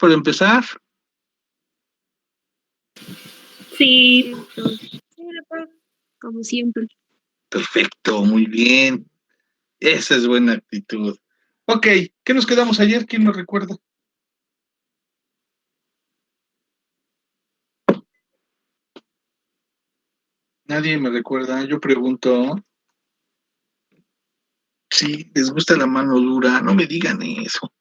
para empezar? Sí, como siempre. Perfecto, muy bien. Esa es buena actitud. Ok, ¿qué nos quedamos ayer? ¿Quién me recuerda? Nadie me recuerda. Yo pregunto. Sí, les gusta la mano dura. No me digan eso.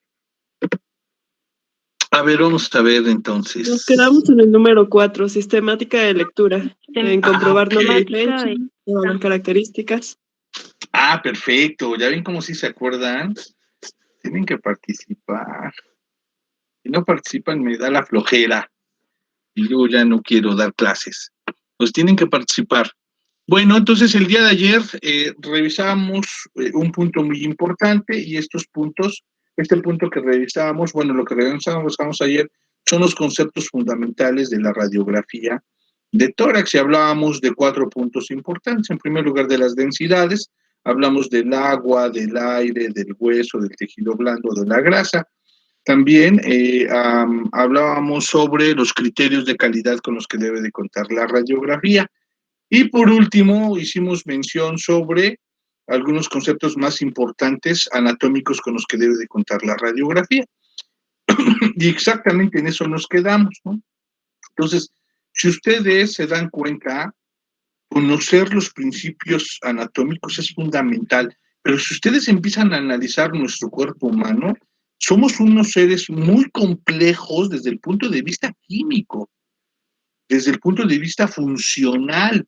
A ver, vamos a ver entonces. Nos quedamos en el número 4, sistemática de lectura. En comprobar ok. normas de fecha, evaluar características. Ah, perfecto. ¿Ya ven cómo sí se acuerdan? Tienen que participar. Si no participan, me da la flojera. Y yo ya no quiero dar clases. Pues tienen que participar. Bueno, entonces el día de ayer revisamos un punto muy importante y estos puntos, este punto que revisábamos, bueno, lo que revisamos ayer son los conceptos fundamentales de la radiografía de tórax y hablábamos de 4 puntos importantes. En primer lugar, de las densidades, hablamos del agua, del aire, del hueso, del tejido blando, de la grasa. También hablábamos sobre los criterios de calidad con los que debe de contar la radiografía. Y por último, hicimos mención sobre algunos conceptos más importantes anatómicos con los que debe de contar la radiografía. Y exactamente en eso nos quedamos, ¿no? Entonces, si ustedes se dan cuenta, conocer los principios anatómicos es fundamental, pero si ustedes empiezan a analizar nuestro cuerpo humano, somos unos seres muy complejos desde el punto de vista químico, desde el punto de vista funcional,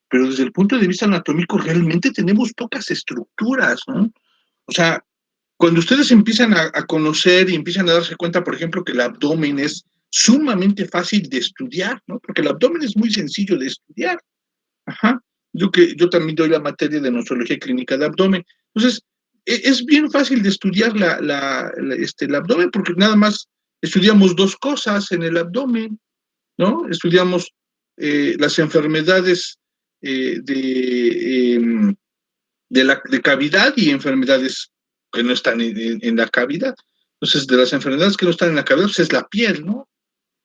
pero desde el punto de vista anatómico realmente tenemos pocas estructuras, ¿no? O sea, cuando ustedes empiezan a conocer y empiezan a darse cuenta, por ejemplo, que el abdomen es sumamente fácil de estudiar, ¿no? Porque el abdomen es muy sencillo de estudiar. Ajá. Yo también doy la materia de nosología clínica de abdomen. Entonces, es bien fácil de estudiar el abdomen porque nada más estudiamos 2 cosas en el abdomen, ¿no? Estudiamos las enfermedades de cavidad y enfermedades que no están en la cavidad. Entonces, de las enfermedades que no están en la cavidad, pues es la piel, ¿no?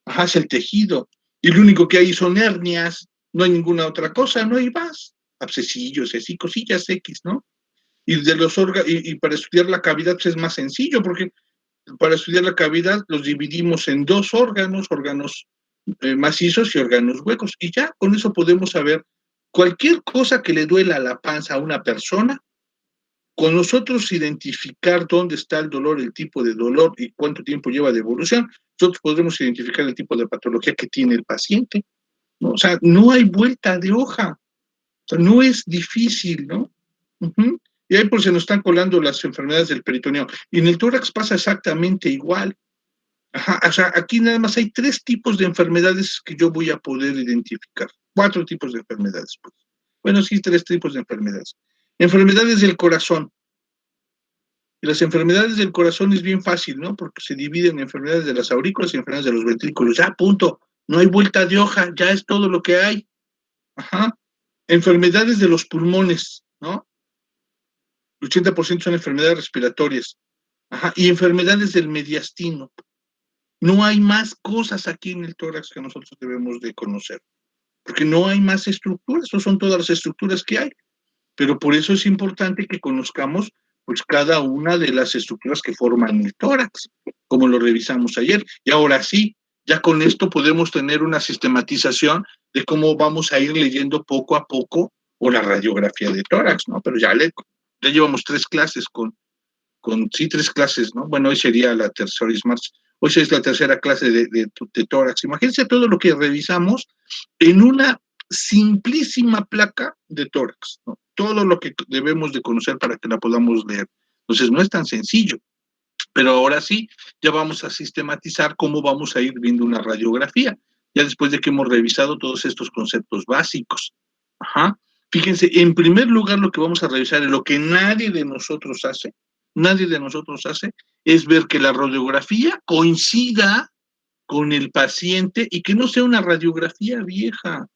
Ajá, es el tejido. Y lo único que hay son hernias, no hay ninguna otra cosa, no hay más. Abscesillos, así, cosillas X, ¿no? Y de los y para estudiar la cavidad pues es más sencillo, porque para estudiar la cavidad los dividimos en 2 órganos, órganos macizos y órganos huecos. Y ya con eso podemos saber cualquier cosa que le duela la panza a una persona, con nosotros identificar dónde está el dolor, el tipo de dolor y cuánto tiempo lleva de evolución, nosotros podremos identificar el tipo de patología que tiene el paciente, ¿no? O sea, no hay vuelta de hoja, o sea, no es difícil, ¿no? Uh-huh. Y ahí pues se nos están colando las enfermedades del peritoneo. Y en el tórax pasa exactamente igual. Ajá, o sea, aquí nada más hay 3 tipos de enfermedades que yo voy a poder identificar. 4 tipos de enfermedades, pues. Bueno, sí, 3 tipos de enfermedades. Enfermedades del corazón. Y las enfermedades del corazón es bien fácil, ¿no? Porque se dividen en enfermedades de las aurículas y enfermedades de los ventrículos. Ya, punto. No hay vuelta de hoja, ya es todo lo que hay. Ajá. Enfermedades de los pulmones, ¿no? El 80% son enfermedades respiratorias. Ajá. Y enfermedades del mediastino. No hay más cosas aquí en el tórax que nosotros debemos de conocer, porque no hay más estructuras, no son todas las estructuras que hay, pero por eso es importante que conozcamos pues cada una de las estructuras que forman el tórax, como lo revisamos ayer. Y ahora sí, ya con esto podemos tener una sistematización de cómo vamos a ir leyendo poco a poco o la radiografía de tórax, ¿no? Pero ya llevamos 3 clases sí, 3 clases, ¿no? Bueno, hoy sería la tercera, hoy es la tercera clase de tórax. Imagínense todo lo que revisamos en una simplísima placa de tórax, ¿no? Todo lo que debemos de conocer para que la podamos leer. Entonces, no es tan sencillo, pero ahora sí, ya vamos a sistematizar cómo vamos a ir viendo una radiografía, ya después de que hemos revisado todos estos conceptos básicos. Ajá. Fíjense, en primer lugar, lo que vamos a revisar es lo que nadie de nosotros hace, es ver que la radiografía coincida con el paciente y que no sea una radiografía vieja.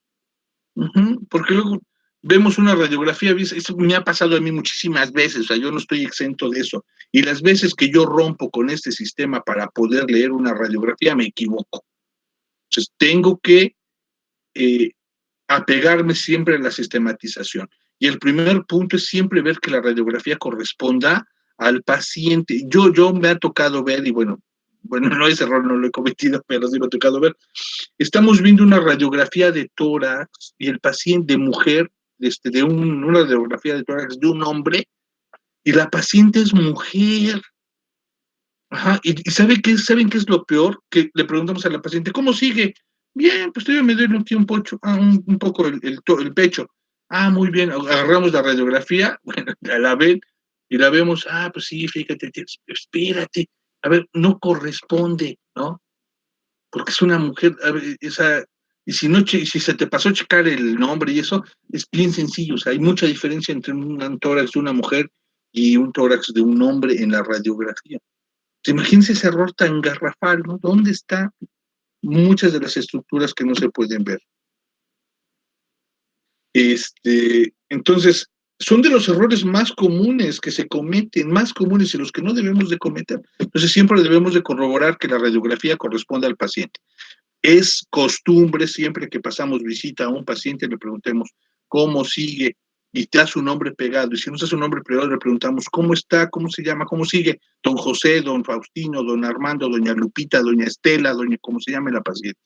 Uh-huh. Porque luego vemos una radiografía, eso me ha pasado a mí muchísimas veces, o sea, yo no estoy exento de eso. Y las veces que yo rompo con este sistema para poder leer una radiografía, me equivoco. Entonces, tengo que apegarme siempre a la sistematización. Y el primer punto es siempre ver que la radiografía corresponda al paciente. Yo me ha tocado ver, y bueno, no, ese error no lo he cometido, pero sí lo he tocado ver. Estamos viendo una radiografía de tórax y el paciente de mujer, una radiografía de tórax de un hombre, y la paciente es mujer. Ajá, y ¿saben qué es lo peor? Que le preguntamos a la paciente, ¿cómo sigue? Bien, pues todavía me duele un poco, un poco el pecho. Ah, muy bien, agarramos la radiografía, bueno, la ven, y la vemos, pues sí, fíjate, espérate, a ver, no corresponde, ¿no? Porque es una mujer, a ver, y si se te pasó a checar el nombre y eso, es bien sencillo, o sea, hay mucha diferencia entre un tórax de una mujer y un tórax de un hombre en la radiografía. Imagínense ese error tan garrafal, ¿no? ¿Dónde están muchas de las estructuras que no se pueden ver? Entonces, son de los errores más comunes que se cometen, más comunes y los que no debemos de cometer. Entonces, siempre debemos de corroborar que la radiografía corresponda al paciente. Es costumbre, siempre que pasamos visita a un paciente, le preguntemos cómo sigue, y te da su nombre pegado. Y si no está su nombre pegado, le preguntamos cómo está, cómo se llama, cómo sigue, don José, don Faustino, don Armando, doña Lupita, doña Estela, doña, cómo se llame la paciente.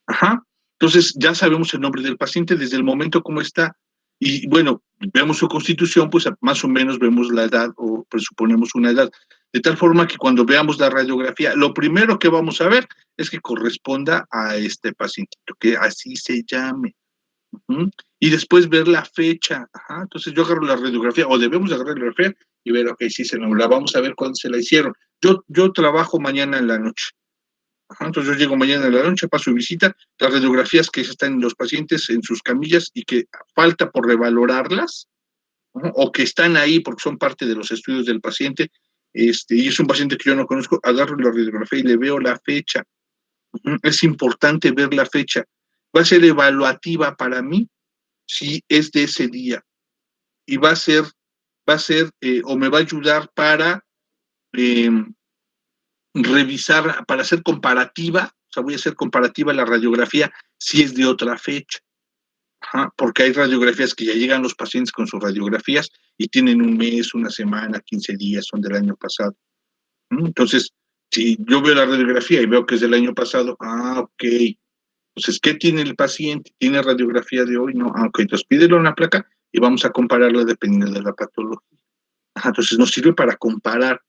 Ajá. Entonces, ya sabemos el nombre del paciente desde el momento cómo está. Y bueno, vemos su constitución, pues más o menos vemos la edad o presuponemos una edad. De tal forma que cuando veamos la radiografía, lo primero que vamos a ver es que corresponda a este paciente, que así se llame. Y después ver la fecha. Ajá. Entonces yo agarro la radiografía, o debemos agarrar la radiografía y ver, ok, sí, la vamos a ver cuándo se la hicieron. Yo trabajo mañana en la noche. Ajá, entonces yo llego mañana en la noche, paso visita, las radiografías que están en los pacientes en sus camillas y que falta por revalorarlas, ¿no? O que están ahí porque son parte de los estudios del paciente, y es un paciente que yo no conozco, agarro la radiografía y le veo la fecha. Es importante ver la fecha. Va a ser evaluativa para mí si es de ese día. Y o me va a ayudar para eh, revisar, para hacer comparativa, o sea, voy a hacer comparativa la radiografía si es de otra fecha. Ajá, porque hay radiografías que ya llegan los pacientes con sus radiografías y tienen un mes, una semana, 15 días, son del año pasado. Entonces, si yo veo la radiografía y veo que es del año pasado, ok. Entonces, ¿qué tiene el paciente? ¿Tiene radiografía de hoy? No, ok, entonces pídele una placa y vamos a compararla dependiendo de la patología. Ajá, entonces nos sirve para comparar.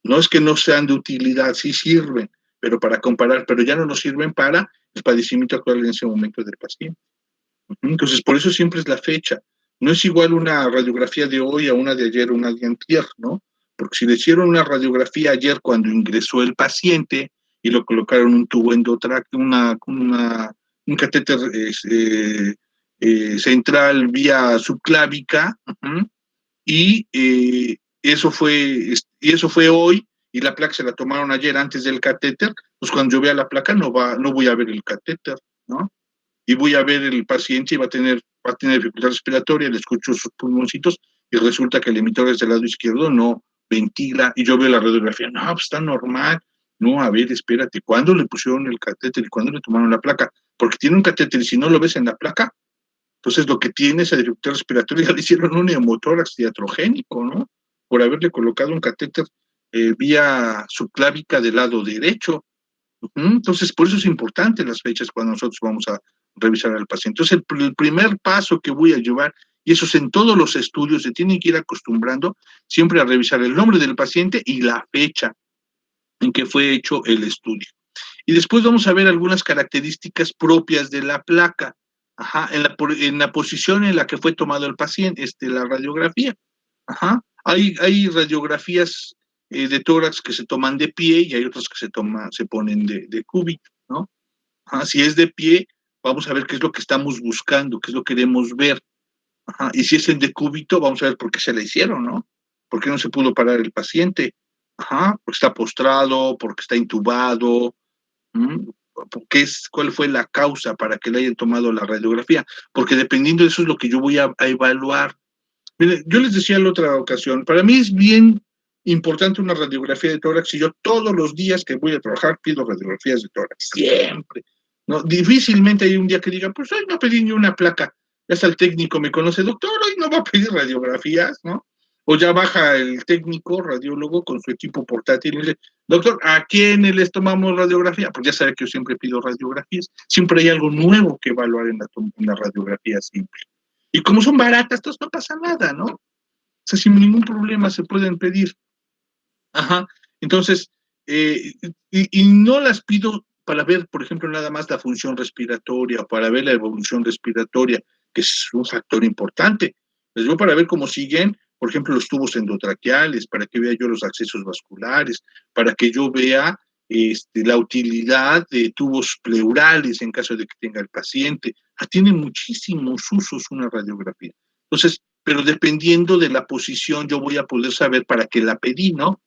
No es que no sean de utilidad, sí sirven, pero para comparar, pero ya no nos sirven para el padecimiento actual en ese momento del paciente. Entonces, por eso siempre es la fecha. No es igual una radiografía de hoy a una de ayer o una de antier, ¿no? Porque si le hicieron una radiografía ayer cuando ingresó el paciente y lo colocaron un tubo endotráqueo, un catéter central vía subclávica, y eso fue hoy, y la placa se la tomaron ayer antes del catéter, pues cuando yo vea la placa no voy a ver el catéter, ¿no? Y voy a ver el paciente y va a tener dificultad respiratoria, le escucho sus pulmoncitos y resulta que el emitor es del lado izquierdo, no ventila, y yo veo la radiografía, no, pues está normal. No, a ver, espérate, ¿cuándo le pusieron el catéter y cuándo le tomaron la placa? Porque tiene un catéter y si no lo ves en la placa, entonces lo que tiene esa dificultad respiratoria le hicieron un neumotórax diatrogénico, ¿no? Por haberle colocado un catéter vía subclávica del lado derecho. Entonces, por eso es importante las fechas cuando nosotros vamos a revisar al paciente. Entonces, el primer paso que voy a llevar, y eso es en todos los estudios, se tienen que ir acostumbrando siempre a revisar el nombre del paciente y la fecha en que fue hecho el estudio. Y después vamos a ver algunas características propias de la placa, ajá, en la posición en la que fue tomado el paciente, la radiografía. Ajá. Hay radiografías de tórax que se toman de pie y hay otras que se ponen de cúbito, ¿no? Ajá. Si es de pie, vamos a ver qué es lo que estamos buscando, qué es lo que queremos ver. Ajá. Y si es el de cúbito, vamos a ver por qué se la hicieron, ¿no? ¿Por qué no se pudo parar el paciente? Ajá. Porque está postrado, porque está intubado. cuál fue la causa para que le hayan tomado la radiografía, porque dependiendo de eso es lo que yo voy a evaluar. Mire, yo les decía en la otra ocasión, para mí es bien importante una radiografía de tórax y yo todos los días que voy a trabajar pido radiografías de tórax, siempre. ¿No? Difícilmente hay un día que diga, pues hoy no pedí ni una placa. Ya hasta el técnico me conoce, doctor, hoy no va a pedir radiografías, ¿no? O ya baja el técnico, radiólogo, con su equipo portátil y dice, doctor, ¿a quiénes les tomamos radiografía? Pues ya sabe que yo siempre pido radiografías. Siempre hay algo nuevo que evaluar en la radiografía simple. Y como son baratas, entonces no pasa nada, ¿no? O sea, sin ningún problema se pueden pedir. Ajá. Entonces, y no las pido para ver, por ejemplo, nada más la función respiratoria, para ver la evolución respiratoria, que es un factor importante. Les digo para ver cómo siguen, por ejemplo, los tubos endotraqueales, para que vea yo los accesos vasculares, para que yo vea la utilidad de tubos pleurales en caso de que tenga el paciente. Tiene muchísimos usos una radiografía. Entonces, pero dependiendo de la posición, yo voy a poder saber para qué la pedí, ¿no?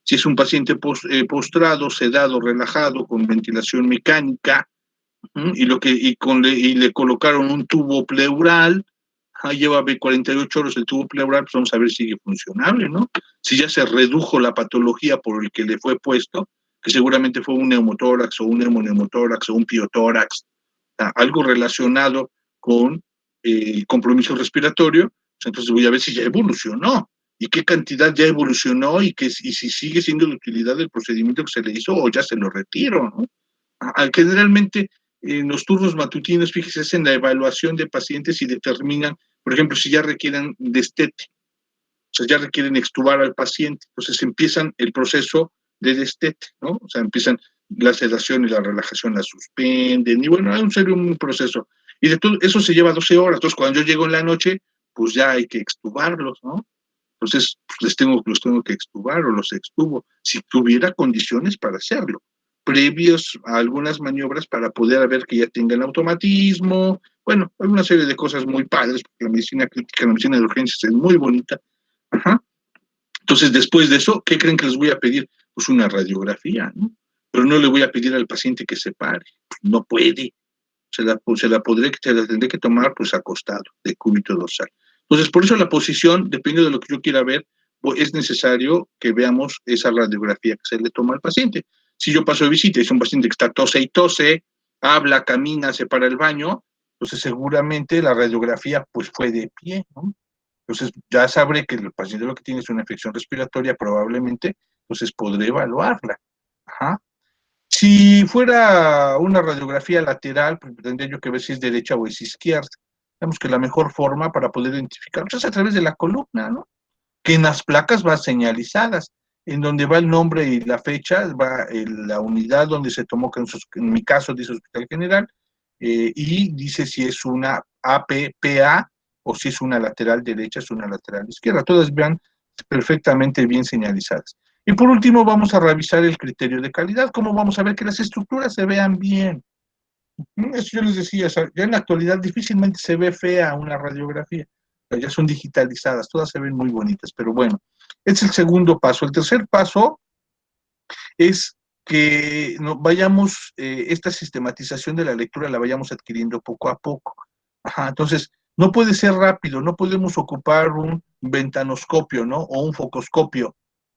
Si es un paciente postrado, sedado, relajado, con ventilación mecánica, y le colocaron un tubo pleural, lleva 48 horas el tubo pleural, pues vamos a ver si sigue funcionable, ¿no? Si ya se redujo la patología por el que le fue puesto, que seguramente fue un neumotórax o un hemoneumotórax o un piotórax, algo relacionado con compromiso respiratorio, pues entonces voy a ver si ya evolucionó y qué cantidad ya evolucionó y si sigue siendo de utilidad el procedimiento que se le hizo o ya se lo retiro, ¿no? Generalmente en los turnos matutinos, fíjese, hacen la evaluación de pacientes y determinan, por ejemplo, si ya requieren destete, o sea, ya requieren extubar al paciente, entonces empiezan el proceso de destete, ¿no? O sea, empiezan la sedación y la relajación, la suspenden, y bueno, hay un proceso. Y de todo eso se lleva 12 horas, entonces cuando yo llego en la noche, pues ya hay que extubarlos, ¿no? Entonces, pues los tengo que extubar o los extubo, si tuviera condiciones para hacerlo, previos a algunas maniobras para poder ver que ya tengan automatismo, bueno, hay una serie de cosas muy padres, porque la medicina crítica, la medicina de urgencias es muy bonita. Ajá. Entonces, después de eso, ¿qué creen que les voy a pedir? Pues una radiografía, ¿no? Pero no le voy a pedir al paciente que se pare, no puede, se la tendré que tomar pues acostado, de cúbito dorsal. Entonces, por eso la posición, depende de lo que yo quiera ver, es necesario que veamos esa radiografía que se le toma al paciente. Si yo paso de visita y es un paciente que está tose y tose, habla, camina, se para el baño, entonces seguramente la radiografía pues fue de pie, ¿no? Entonces ya sabré que el paciente lo que tiene es una infección respiratoria probablemente, entonces podré evaluarla. Ajá. Si fuera una radiografía lateral, pues tendría yo que ver si es derecha o es izquierda. Digamos que la mejor forma para poder identificarlo es a través de la columna, ¿no? Que en las placas va señalizadas, en donde va el nombre y la fecha, va la unidad donde se tomó, que en mi caso dice Hospital General, y dice si es una APPA o si es una lateral derecha, es una lateral izquierda. Todas van perfectamente bien señalizadas. Y por último vamos a revisar el criterio de calidad, cómo vamos a ver que las estructuras se vean bien. Eso yo les decía, ya en la actualidad difícilmente se ve fea una radiografía, pero ya son digitalizadas, todas se ven muy bonitas, pero bueno, es el segundo paso. El tercer paso es que vayamos, esta sistematización de la lectura la vayamos adquiriendo poco a poco. Ajá, entonces, no puede ser rápido, no podemos ocupar un ventanoscopio, ¿no? O un focoscopio,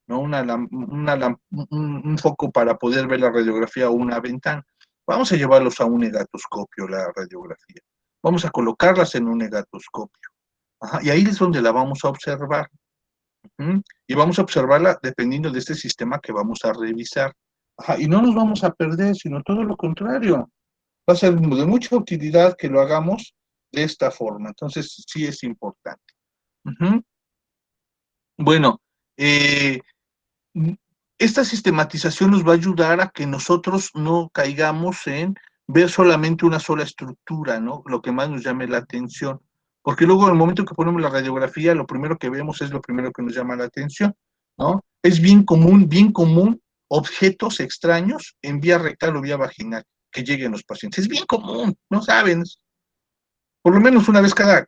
¿no? Un foco para poder ver la radiografía o una ventana. Vamos a llevarlos a un negatoscopio, la radiografía. Vamos a colocarlas en un negatoscopio. Ajá, y ahí es donde la vamos a observar. Y vamos a observarla dependiendo de este sistema que vamos a revisar. Ajá, y no nos vamos a perder, sino todo lo contrario. Va a ser de mucha utilidad que lo hagamos de esta forma. Entonces, sí es importante. Bueno, esta sistematización nos va a ayudar a que nosotros no caigamos en ver solamente una sola estructura, ¿no? Lo que más nos llame la atención. Porque luego, en el momento que ponemos la radiografía, lo primero que vemos es lo primero que nos llama la atención, ¿no? Es bien común, objetos extraños en vía rectal o vía vaginal que lleguen los pacientes. Es bien común, ¿no saben? Por lo menos una vez cada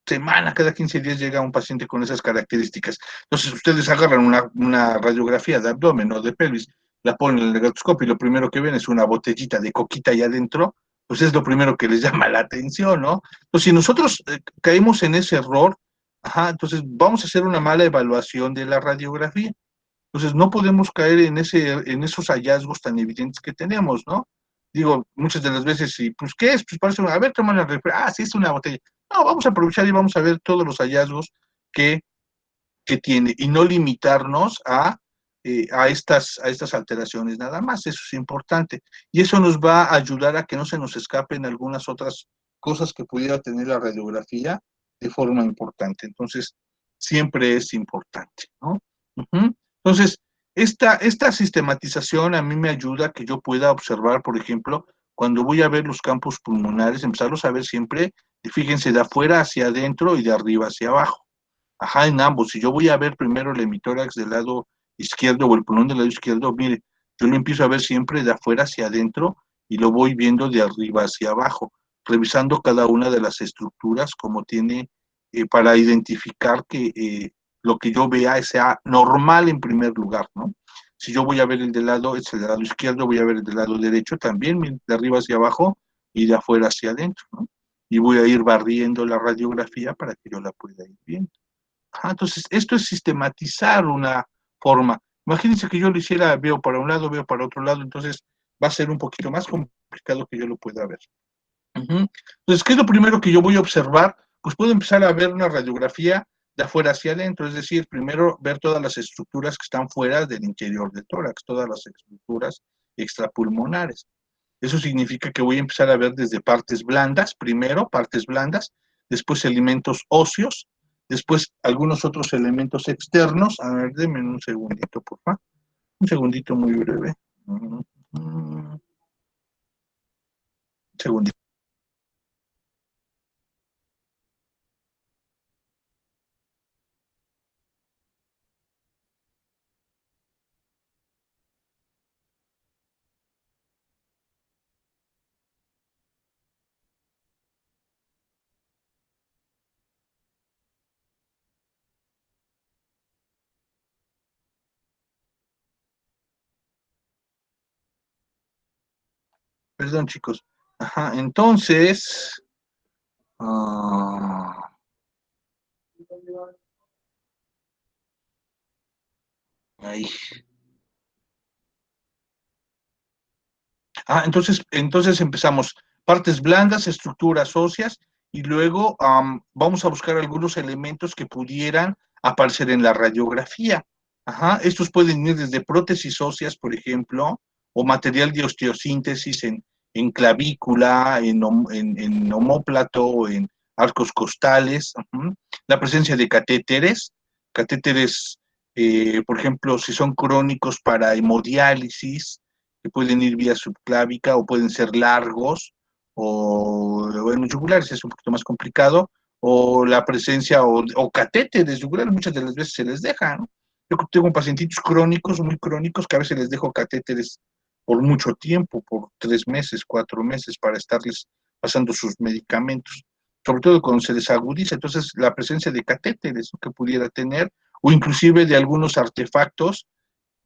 semana, cada 15 días llega un paciente con esas características. Entonces, ustedes agarran una radiografía de abdomen o de pelvis la ponen en el negatoscopio y lo primero que ven es una botellita de coquita ahí adentro, pues es lo primero que les llama la atención, ¿no? Entonces, si nosotros caemos en ese error, ajá, entonces vamos a hacer una mala evaluación de la radiografía. Entonces, no podemos caer en esos hallazgos tan evidentes que tenemos, ¿no? Digo, muchas de las veces, sí, pues, ¿qué es? Pues parece, a ver, toma la refresco. Ah, sí, es una botella. No, vamos a aprovechar y vamos a ver todos los hallazgos que, que tiene y no limitarnos a estas alteraciones nada más. Eso es importante. Y eso nos va a ayudar a que no se nos escapen algunas otras cosas que pudiera tener la radiografía de forma importante. Entonces, siempre es importante, ¿no? Entonces, esta sistematización a mí me ayuda a que yo pueda observar, por ejemplo, cuando voy a ver los campos pulmonares, empezarlos a ver siempre, fíjense, de afuera hacia adentro y de arriba hacia abajo. Ajá, en ambos. Si yo voy a ver primero el hemitórax del lado izquierdo o el pulmón del lado izquierdo, mire, yo lo empiezo a ver siempre de afuera hacia adentro y lo voy viendo de arriba hacia abajo, revisando cada una de las estructuras como tiene para identificar que lo que yo vea sea normal en primer lugar, ¿no? Si yo voy a ver el del lado, es el del lado izquierdo, voy a ver el del lado derecho también, de arriba hacia abajo y de afuera hacia adentro, ¿no? Y voy a ir barriendo la radiografía para que yo la pueda ir viendo. Ah, entonces, esto es sistematizar una forma. Imagínense que yo lo hiciera, veo para un lado, veo para otro lado, entonces va a ser un poquito más complicado que yo lo pueda ver. Entonces, ¿qué es lo primero que yo voy a observar? Pues puedo empezar a ver una radiografía de afuera hacia adentro, es decir, primero ver todas las estructuras que están fuera del interior del tórax, todas las estructuras extrapulmonares. Eso significa que voy a empezar a ver desde partes blandas, primero partes blandas, después elementos óseos, después algunos otros elementos externos. A ver, denme un segundito, por favor. Un segundito muy breve. Un segundito. Perdón, chicos. Ajá, entonces. Ah, ahí. Entonces empezamos partes blandas, estructuras óseas, y luego vamos a buscar algunos elementos que pudieran aparecer en la radiografía. Ajá, estos pueden ir desde prótesis óseas, por ejemplo, o material de osteosíntesis en clavícula, en omóplato, en arcos costales. La presencia de catéteres, por ejemplo, si son crónicos para hemodiálisis, que pueden ir vía subclávica o pueden ser largos, o en los yugulares es un poquito más complicado, o la presencia o catéteres yugulares, muchas de las veces se les deja, ¿no? Yo tengo pacientitos crónicos, muy crónicos, que a veces les dejo catéteres por mucho tiempo, por 3 meses, 4 meses, para estarles pasando sus medicamentos, sobre todo cuando se les agudiza. Entonces, la presencia de catéteres, ¿no?, que pudiera tener, o inclusive de algunos artefactos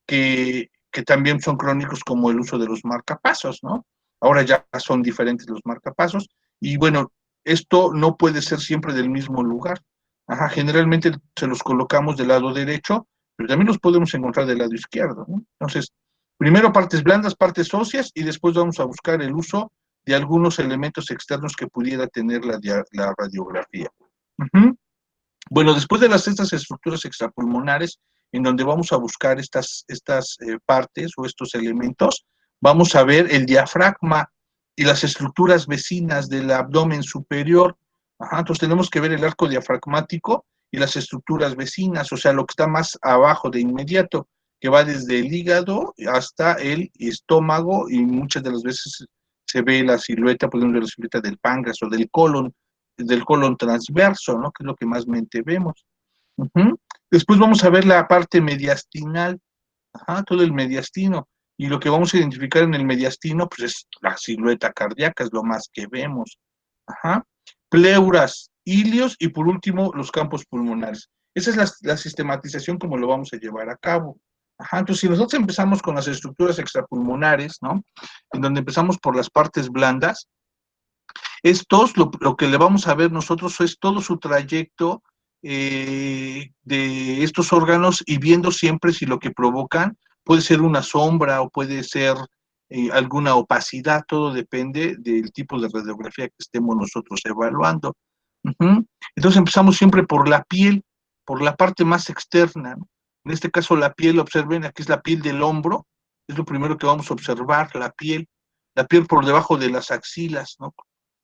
que también son crónicos, como el uso de los marcapasos, ¿no? Ahora ya son diferentes los marcapasos, y bueno, esto no puede ser siempre del mismo lugar. Ajá, generalmente se los colocamos del lado derecho, pero también los podemos encontrar del lado izquierdo, ¿no? Entonces, primero partes blandas, partes óseas, y después vamos a buscar el uso de algunos elementos externos que pudiera tener la radiografía. Bueno, después de estas estructuras extrapulmonares, en donde vamos a buscar estas partes o estos elementos, vamos a ver el diafragma y las estructuras vecinas del abdomen superior. Ajá, entonces tenemos que ver el arco diafragmático y las estructuras vecinas, o sea, lo que está más abajo de inmediato, que va desde el hígado hasta el estómago, y muchas de las veces se ve la silueta, podemos ver la silueta del páncreas o del colon transverso, ¿no? Que es lo que más mente vemos. Después vamos a ver la parte mediastinal, ajá, todo el mediastino, y lo que vamos a identificar en el mediastino, pues es la silueta cardíaca, es lo más que vemos. Ajá. Pleuras, ilios y por último los campos pulmonares. Esa es la sistematización como lo vamos a llevar a cabo. Ajá, entonces, si nosotros empezamos con las estructuras extrapulmonares, ¿no? En donde empezamos por las partes blandas, estos, lo que le vamos a ver nosotros es todo su trayecto de estos órganos y viendo siempre si lo que provocan puede ser una sombra o puede ser alguna opacidad, todo depende del tipo de radiografía que estemos nosotros evaluando. Ujú. Entonces empezamos siempre por la piel, por la parte más externa, ¿no? En este caso la piel, observen, aquí es la piel del hombro, es lo primero que vamos a observar, la piel por debajo de las axilas, ¿no?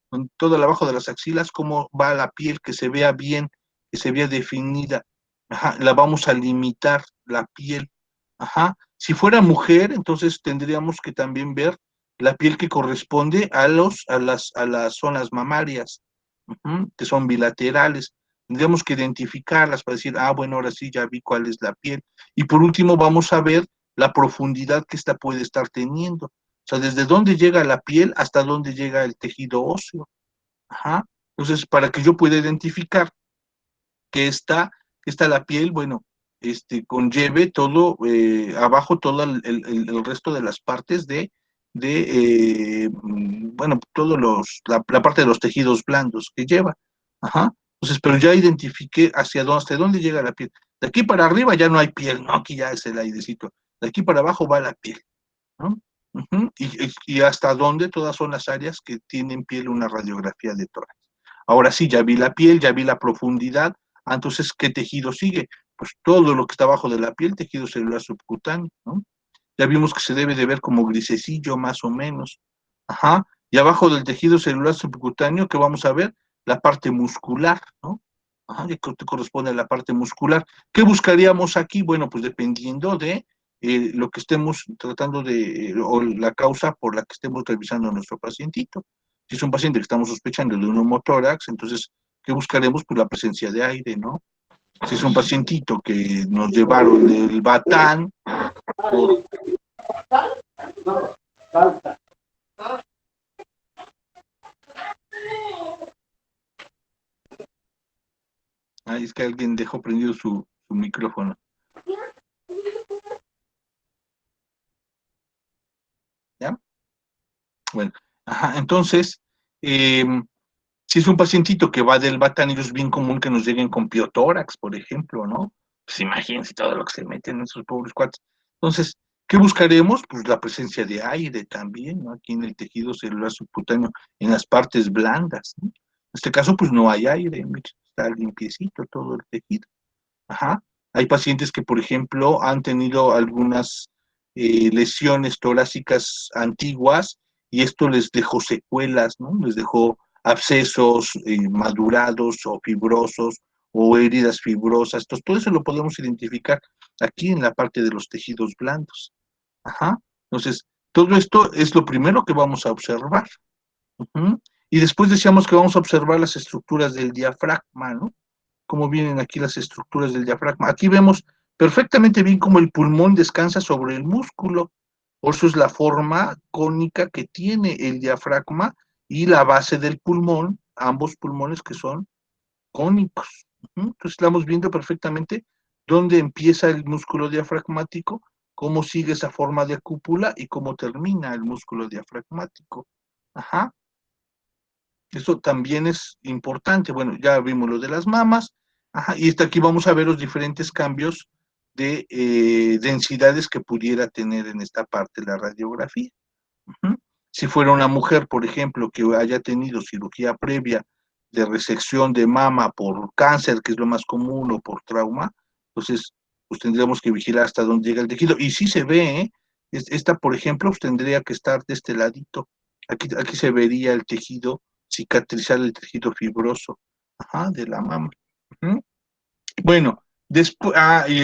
Con todo el abajo de las axilas, cómo va la piel, que se vea bien, que se vea definida. Ajá, la vamos a limitar, la piel. Ajá. Si fuera mujer, entonces tendríamos que también ver la piel que corresponde a las zonas mamarias, que son bilaterales. Tendríamos que identificarlas para decir, bueno, ahora sí ya vi cuál es la piel. Y por último, vamos a ver la profundidad que ésta puede estar teniendo. O sea, desde dónde llega la piel hasta dónde llega el tejido óseo. Ajá. Entonces, para que yo pueda identificar que está la piel, bueno, conlleve todo, abajo todo el resto de las partes bueno, la parte de los tejidos blandos que lleva. Ajá. Entonces, pero ya identifiqué hasta dónde llega la piel. De aquí para arriba ya no hay piel, ¿no? Aquí ya es el airecito. De aquí para abajo va la piel, ¿no? Ujú. Y hasta dónde todas son las áreas que tienen piel una radiografía de tórax. Ahora sí, ya vi la piel, ya vi la profundidad. Entonces, ¿qué tejido sigue? Pues todo lo que está abajo de la piel, tejido celular subcutáneo, ¿no? Ya vimos que se debe de ver como grisecillo más o menos. Ajá. Y abajo del tejido celular subcutáneo, ¿qué vamos a ver? La parte muscular, ¿no? Ajá, que corresponde a la parte muscular. ¿Qué buscaríamos aquí? Bueno, pues dependiendo de lo que estemos tratando o la causa por la que estemos revisando a nuestro pacientito. Si es un paciente que estamos sospechando de un neumotórax, entonces, ¿qué buscaremos? Pues la presencia de aire, ¿no? Si es un pacientito que nos llevaron del Batán, por... es que alguien dejó prendido su micrófono. ¿Ya? Bueno, ajá, entonces, si es un pacientito que va del Batán, es bien común que nos lleguen con piotórax, por ejemplo, ¿no? Pues imagínense todo lo que se meten en esos pobres cuates. Entonces, ¿qué buscaremos? Pues la presencia de aire también, ¿no? Aquí en el tejido celular subcutáneo, en las partes blandas, ¿no? En este caso, pues no hay aire, está limpiecito todo el tejido. Ajá. Hay pacientes que, por ejemplo, han tenido algunas lesiones torácicas antiguas y esto les dejó secuelas, ¿no? Les dejó abscesos madurados o fibrosos o heridas fibrosas. Entonces, todo eso lo podemos identificar aquí en la parte de los tejidos blandos. Ajá. Entonces, todo esto es lo primero que vamos a observar. Ujú. Y después decíamos que vamos a observar las estructuras del diafragma, ¿no? Cómo vienen aquí las estructuras del diafragma. Aquí vemos perfectamente bien cómo el pulmón descansa sobre el músculo. Por eso es la forma cónica que tiene el diafragma y la base del pulmón, ambos pulmones que son cónicos. Entonces estamos viendo perfectamente dónde empieza el músculo diafragmático, cómo sigue esa forma de cúpula y cómo termina el músculo diafragmático. Ajá. Eso también es importante. Bueno, ya vimos lo de las mamas. Ajá, y aquí vamos a ver los diferentes cambios de densidades que pudiera tener en esta parte la radiografía. Ujú. Si fuera una mujer, por ejemplo, que haya tenido cirugía previa de resección de mama por cáncer, que es lo más común, o por trauma, entonces pues tendríamos que vigilar hasta dónde llega el tejido. Y si se ve, esta, por ejemplo, pues, tendría que estar de este ladito. Aquí se vería el tejido, cicatrizar el tejido fibroso, ajá, de la mama. Ujú. Bueno, después, y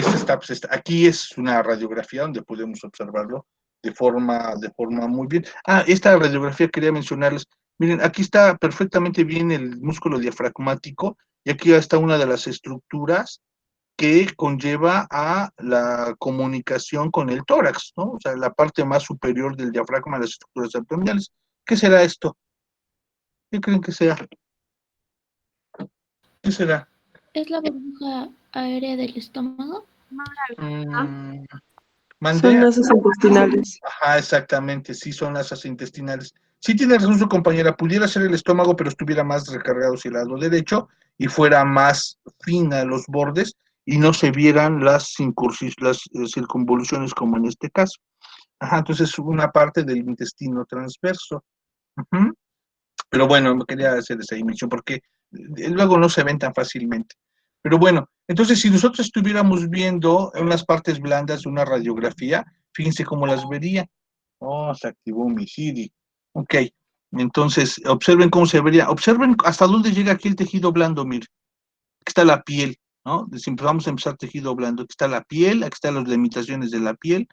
aquí es una radiografía donde podemos observarlo de forma muy bien. Esta radiografía quería mencionarles. Miren, aquí está perfectamente bien el músculo diafragmático y aquí está una de las estructuras que conlleva a la comunicación con el tórax, ¿no? O sea, la parte más superior del diafragma, las estructuras abdominales. ¿Qué será esto? ¿Qué creen que sea? ¿Qué será? ¿Es la burbuja aérea del estómago? Mm, Son Mandé. nasas intestinales. Ajá, exactamente, sí son las intestinales. Sí tiene razón su compañera, pudiera ser el estómago, pero estuviera más recargado hacia el lado derecho y fuera más fina los bordes y no se vieran las circunvoluciones como en este caso. Ajá, entonces una parte del intestino transverso. Ujú. Pero bueno, me quería hacer esa dimensión porque luego no se ven tan fácilmente. Pero bueno, entonces si nosotros estuviéramos viendo unas partes blandas de una radiografía, fíjense cómo las vería. Oh, se activó mi CD. Ok, entonces observen cómo se vería. Observen hasta dónde llega aquí el tejido blando, mire. Aquí está la piel, ¿no? Siempre vamos a empezar tejido blando. Aquí está la piel, aquí están las limitaciones de la piel.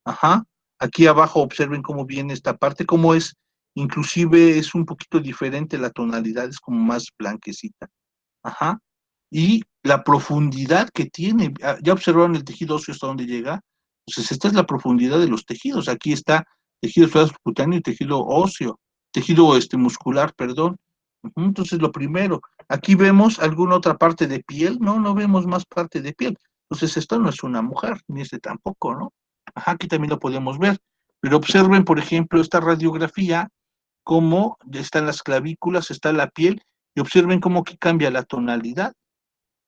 Ajá. Aquí abajo observen cómo viene esta parte, cómo es, inclusive es un poquito diferente la tonalidad, es como más blanquecita. Ajá. Y la profundidad que tiene, ya observaron el tejido óseo hasta dónde llega. Entonces, esta es la profundidad de los tejidos. Aquí está tejido subcutáneo y tejido óseo, tejido muscular, perdón. Ujú. Entonces, lo primero, aquí vemos alguna otra parte de piel, ¿no? No vemos más parte de piel. Entonces, esto no es una mujer, ni este tampoco, ¿no? Ajá, aquí también lo podemos ver. Pero observen, por ejemplo, esta radiografía, cómo están las clavículas, está la piel, y observen cómo aquí cambia la tonalidad.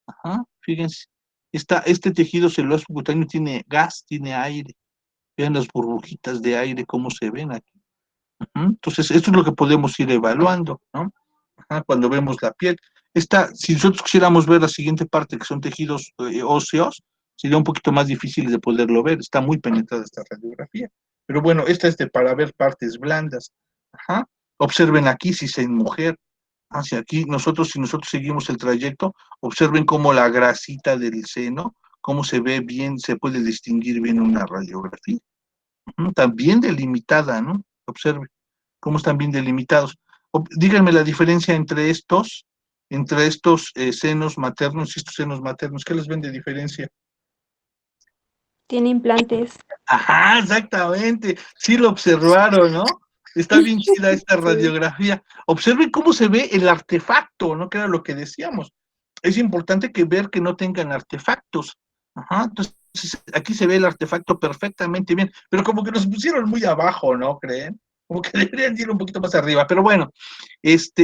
Ajá, fíjense. Este tejido celular subcutáneo tiene gas, tiene aire. Vean las burbujitas de aire, cómo se ven aquí. Ujú. Entonces, esto es lo que podemos ir evaluando, ¿no? Ajá, cuando vemos la piel. Si nosotros quisiéramos ver la siguiente parte, que son tejidos óseos, sería un poquito más difícil de poderlo ver. Está muy penetrada esta radiografía. Pero bueno, esta es para ver partes blandas. Ajá. Observen aquí si es en mujer. Hacia aquí, si nosotros seguimos el trayecto, observen cómo la grasita del seno, cómo se ve bien, se puede distinguir bien una radiografía. Ujú. También delimitada, ¿no? Observen cómo están bien delimitados. Díganme la diferencia entre estos senos maternos y estos senos maternos. ¿Qué les ven de diferencia? Tiene implantes. Ajá, exactamente. Sí lo observaron, ¿no? Está bien chida esta Sí. radiografía. Observen cómo se ve el artefacto, ¿no? Que era lo que decíamos. Es importante ver que no tengan artefactos. Ajá, entonces aquí se ve el artefacto perfectamente bien, pero como que nos pusieron muy abajo, ¿no creen? Como que deberían ir un poquito más arriba, pero bueno,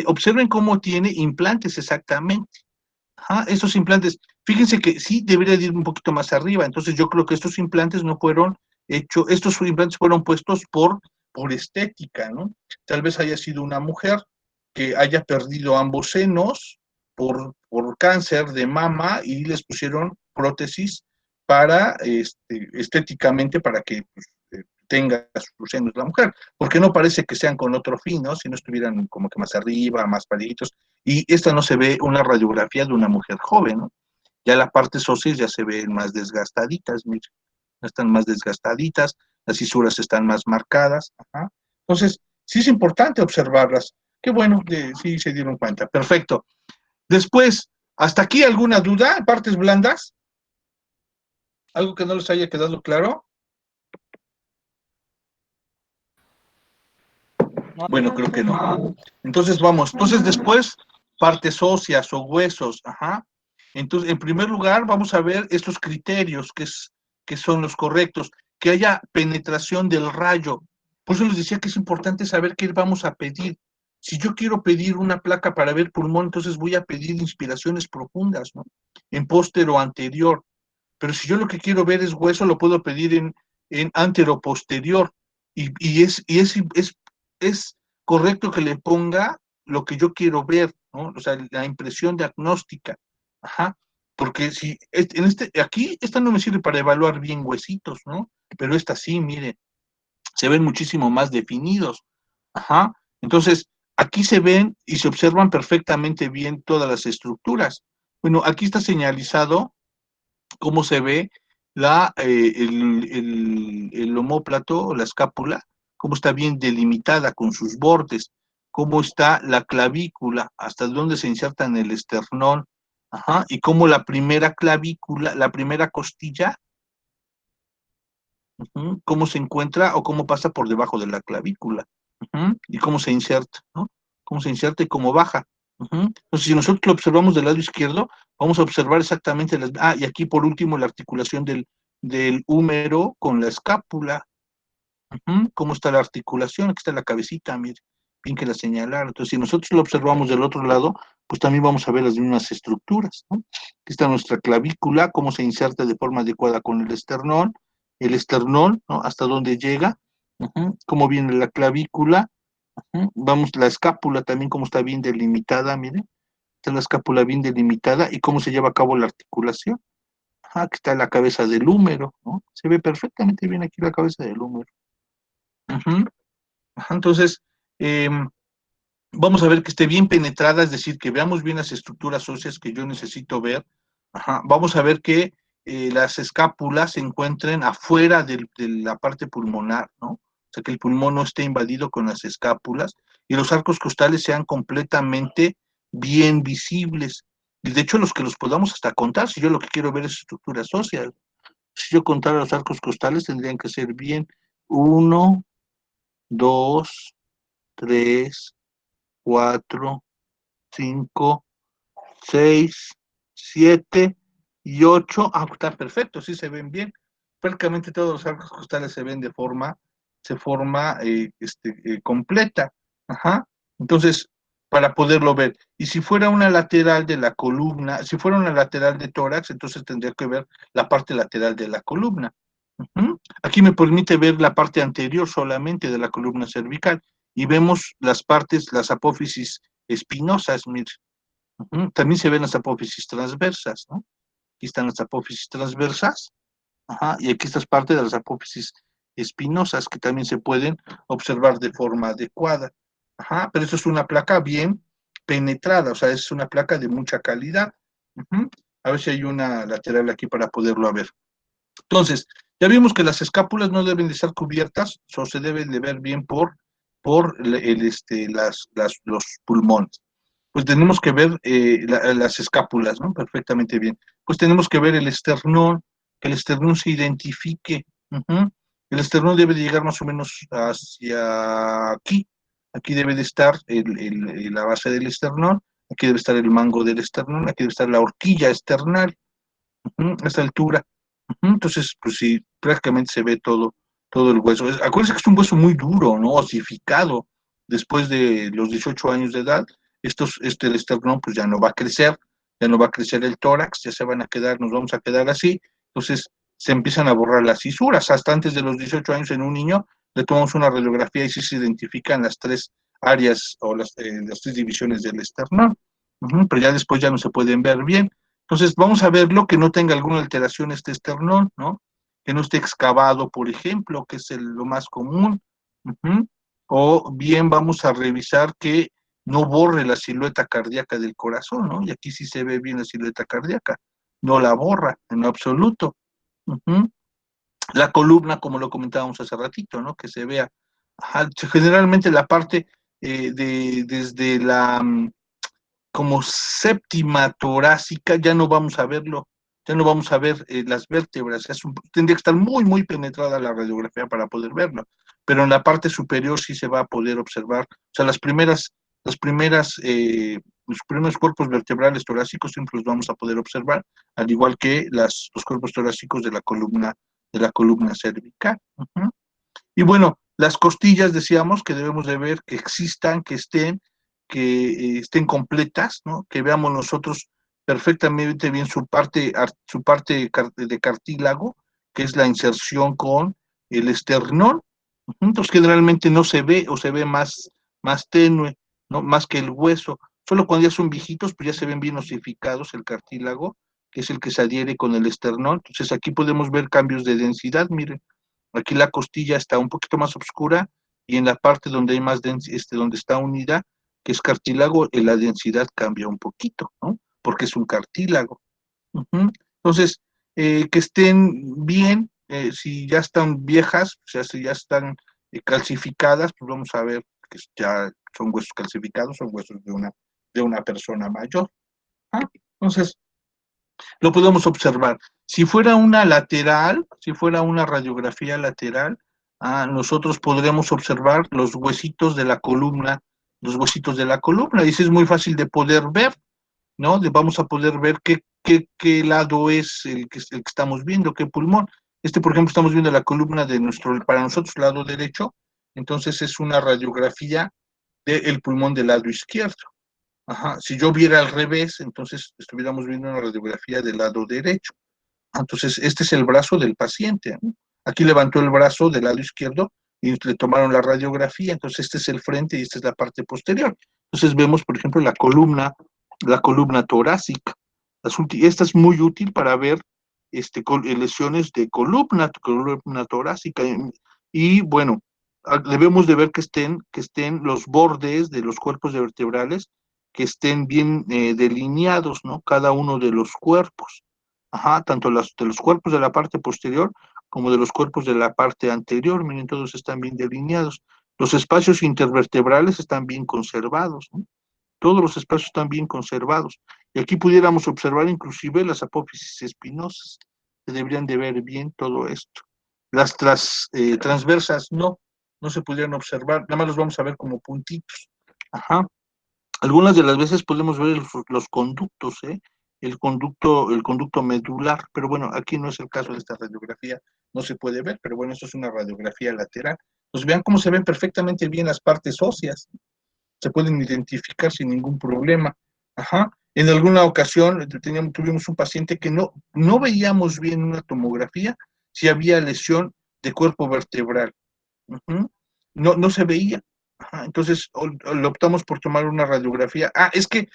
observen cómo tiene implantes exactamente. Ajá, esos implantes, fíjense que sí debería de ir un poquito más arriba, entonces yo creo que estos implantes no fueron estos implantes fueron puestos por estética, ¿no? Tal vez haya sido una mujer que haya perdido ambos senos por cáncer de mama y les pusieron prótesis para, estéticamente, para que pues, tenga sus senos la mujer, porque no parece que sean con otro fin, ¿no? Si no estuvieran como que más arriba, más parejitos, y esta no se ve una radiografía de una mujer joven, ¿no? Ya la parte óseas ya se ven más desgastaditas, mira, están más desgastaditas, las fisuras están más marcadas, ajá. Entonces, sí es importante observarlas. Qué bueno que sí se dieron cuenta. Perfecto. Después, ¿hasta aquí alguna duda? ¿Partes blandas? ¿Algo que no les haya quedado claro? Bueno, creo que no. Entonces vamos. Entonces después, partes óseas o huesos. Ajá. Entonces, en primer lugar, vamos a ver estos criterios que son los correctos. Que haya penetración del rayo. Por eso les decía que es importante saber qué vamos a pedir. Si yo quiero pedir una placa para ver pulmón, entonces voy a pedir inspiraciones profundas, ¿no? En póstero anterior. Pero si yo lo que quiero ver es hueso, lo puedo pedir en antero-posterior. Es correcto que le ponga lo que yo quiero ver, ¿no? O sea, la impresión diagnóstica. Ajá. Porque si aquí, esta no me sirve para evaluar bien huesitos, ¿no? Pero esta sí, mire, se ven muchísimo más definidos. Ajá. Entonces, aquí se ven y se observan perfectamente bien todas las estructuras. Bueno, aquí está señalizado cómo se ve el omóplato, la escápula, cómo está bien delimitada con sus bordes, cómo está la clavícula, hasta dónde se inserta en el esternón, ajá, y cómo la primera clavícula, la primera costilla, cómo se encuentra o cómo pasa por debajo de la clavícula, y cómo se inserta, ¿no? Cómo se inserta y cómo baja. Entonces, si nosotros lo observamos del lado izquierdo, vamos a observar exactamente y aquí por último la articulación del húmero con la escápula. ¿Cómo está la articulación? Aquí está la cabecita, mire, bien que la señalar. Entonces, si nosotros lo observamos del otro lado, pues también vamos a ver las mismas estructuras, ¿no? Aquí está nuestra clavícula, cómo se inserta de forma adecuada con el esternón, ¿no? Hasta dónde llega, cómo viene la clavícula, vamos, la escápula también, cómo está bien delimitada, mire, está la escápula bien delimitada y cómo se lleva a cabo la articulación. Aquí está la cabeza del húmero, ¿no? Se ve perfectamente bien aquí la cabeza del húmero. Ujú. Entonces, vamos a ver que esté bien penetrada, es decir, que veamos bien las estructuras óseas que yo necesito ver. Vamos a ver que las escápulas se encuentren afuera de la parte pulmonar, ¿no? O sea, que el pulmón no esté invadido con las escápulas y los arcos costales sean completamente bien visibles. Y de hecho, los que los podamos hasta contar, si yo lo que quiero ver es estructuras óseas. Si yo contara los arcos costales, tendrían que ser bien 1, 2, 3, 4, 5, 6, 7 y 8. Está perfecto, sí se ven bien. Prácticamente todos los arcos costales se ven se forma completa. Entonces, para poderlo ver. Y si fuera una lateral de la columna, si fuera una lateral de tórax, entonces tendría que ver la parte lateral de la columna. Aquí me permite ver la parte anterior solamente de la columna cervical y vemos las partes, las apófisis espinosas, mire. También se ven las apófisis transversas, ¿no? Aquí están las apófisis transversas, y aquí estas partes de las apófisis espinosas que también se pueden observar de forma adecuada. Pero eso es una placa bien penetrada, o sea, es una placa de mucha calidad. A ver si hay una lateral aquí para poderlo ver. Entonces, ya vimos que las escápulas no deben de estar cubiertas, o se deben de ver bien los pulmones. Pues tenemos que ver las escápulas, ¿no? Perfectamente bien. Pues tenemos que ver el esternón, que el esternón se identifique. El esternón debe de llegar más o menos hacia aquí. Aquí debe de estar la base del esternón, aquí debe estar el mango del esternón, aquí debe estar la horquilla esternal, a esta altura. Entonces, pues sí, prácticamente se ve todo el hueso. Acuérdense que es un hueso muy duro, ¿no? Osificado. Después de los 18 años de edad, el esternón pues ya no va a crecer, ya no va a crecer el tórax, ya se van a quedar, nos vamos a quedar así. Entonces, se empiezan a borrar las fisuras. Hasta antes de los 18 años en un niño, le tomamos una radiografía y sí se identifican las tres áreas o las tres divisiones del esternón. Pero ya después ya no se pueden ver bien. Entonces, vamos a verlo que no tenga alguna alteración este esternón, ¿no? Que no esté excavado, por ejemplo, que es lo más común. O bien vamos a revisar que no borre la silueta cardíaca del corazón, ¿no? Y aquí sí se ve bien la silueta cardíaca, no la borra en lo absoluto. La columna, como lo comentábamos hace ratito, ¿no? Que se vea. Generalmente la parte desde la como séptima torácica, ya no vamos a verlo, ya no vamos a ver las vértebras, tendría que estar muy, muy penetrada la radiografía para poder verlo, pero en la parte superior sí se va a poder observar, o sea, los primeros cuerpos vertebrales torácicos siempre los vamos a poder observar, al igual que los cuerpos torácicos de la columna cervical. Y bueno, las costillas decíamos que debemos de ver que existan, que estén completas, ¿no? Que veamos nosotros perfectamente bien su parte de cartílago, que es la inserción con el esternón. Entonces generalmente no se ve o se ve más tenue, ¿no? Más que el hueso. Solo cuando ya son viejitos, pues ya se ven bien osificados el cartílago, que es el que se adhiere con el esternón. Entonces aquí podemos ver cambios de densidad, miren. Aquí la costilla está un poquito más oscura y en la parte donde hay más donde está unida, que es cartílago, la densidad cambia un poquito, ¿no? Porque es un cartílago. Entonces, que estén bien, si ya están viejas, o sea, si ya están calcificadas, pues vamos a ver que ya son huesos calcificados, son huesos de una persona mayor. Entonces, lo podemos observar. Si fuera una lateral, si fuera una radiografía lateral, nosotros podríamos observar los huesitos de la columna, y sí es muy fácil de poder ver, ¿no? Vamos a poder ver qué lado es el que estamos viendo, qué pulmón. Por ejemplo, estamos viendo la columna de para nosotros, lado derecho, entonces es una radiografía del pulmón del lado izquierdo. Ajá. Si yo viera al revés, entonces estuviéramos viendo una radiografía del lado derecho. Entonces, este es el brazo del paciente, ¿no? Aquí levantó el brazo del lado izquierdo y le tomaron la radiografía. Entonces, este es el frente y esta es la parte posterior. Entonces, vemos, por ejemplo, la columna torácica. Esta es muy útil para ver lesiones de columna torácica. Y bueno, debemos de ver que estén los bordes de los cuerpos vertebrales, que estén bien delineados, ¿no? Cada uno de los cuerpos. Ajá, tanto de los cuerpos de la parte posterior como de los cuerpos de la parte anterior, miren, todos están bien delineados. Los espacios intervertebrales están bien conservados, ¿no? Todos los espacios están bien conservados. Y aquí pudiéramos observar inclusive las apófisis espinosas. Se deberían de ver bien todo esto. Las transversas no se pudieran observar, nada más los vamos a ver como puntitos. Ajá. Algunas de las veces podemos ver los conductos, el conducto medular, pero bueno, aquí no es el caso de esta radiografía, no se puede ver, pero bueno, esto es una radiografía lateral. Pues vean cómo se ven perfectamente bien las partes óseas, se pueden identificar sin ningún problema. Ajá. En alguna ocasión tuvimos un paciente que no veíamos bien una tomografía si había lesión de cuerpo vertebral. Ujú. No se veía. Ajá, entonces lo optamos por tomar una radiografía. Es que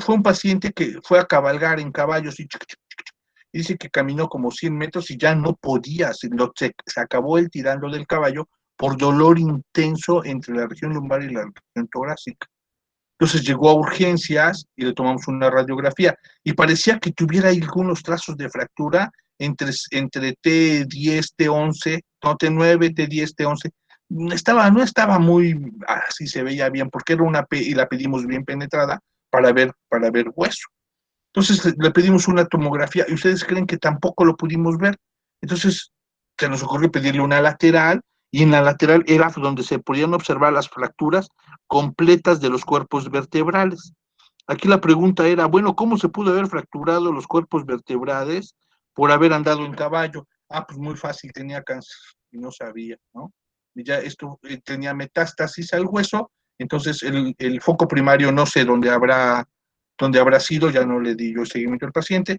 fue un paciente que fue a cabalgar en caballos y dice que caminó como 100 metros y ya no podía, se acabó el tirando del caballo por dolor intenso entre la región lumbar y la región torácica. Entonces llegó a urgencias y le tomamos una radiografía y parecía que tuviera algunos trazos de fractura entre T10, T11, no, T9, T10, T11. No estaba muy, así se veía bien, porque era una P y la pedimos bien penetrada para ver hueso. Entonces le pedimos una tomografía y ustedes creen que tampoco lo pudimos ver. Entonces se nos ocurrió pedirle una lateral y en la lateral era donde se podían observar las fracturas completas de los cuerpos vertebrales. Aquí la pregunta era, bueno, ¿cómo se pudo haber fracturado los cuerpos vertebrales por haber andado en caballo? Pues muy fácil, tenía cáncer y no sabía, ¿no? Y ya esto tenía metástasis al hueso, entonces el foco primario no sé dónde habrá sido, ya no le di yo seguimiento al paciente,